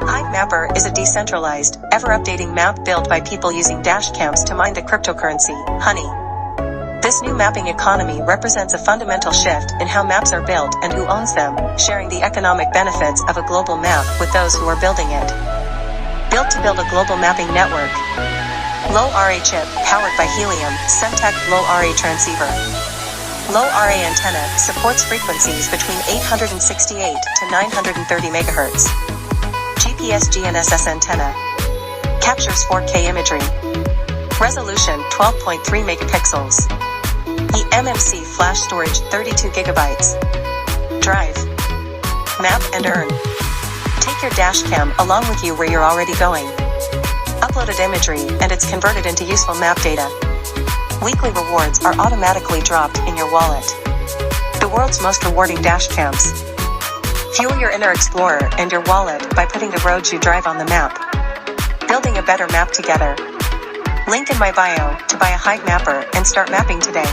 Hivemapper is a decentralized, ever-updating map built by people using Dashcams to mine the cryptocurrency, Honey. This new mapping economy represents a fundamental shift in how maps are built and who owns them, sharing the economic benefits of a global map with those who are building it. Built to build a global mapping network. Low RA chip, powered by Helium, Semtech Low RA transceiver. Low RA antenna supports frequencies between 868 to 930 MHz. GPS GNSS antenna. Captures 4K imagery. Resolution 12.3 megapixels. eMMC flash storage 32 gigabytes. Drive. Map and earn. Take your Dashcam along with you where you're already going. Uploaded imagery and it's converted into useful map data. Weekly rewards are automatically dropped in your wallet. The world's most rewarding Dashcams. Fuel your inner explorer and your wallet by putting the roads you drive on the map. Building a better map together. Link in my bio to buy a Hivemapper and start mapping today.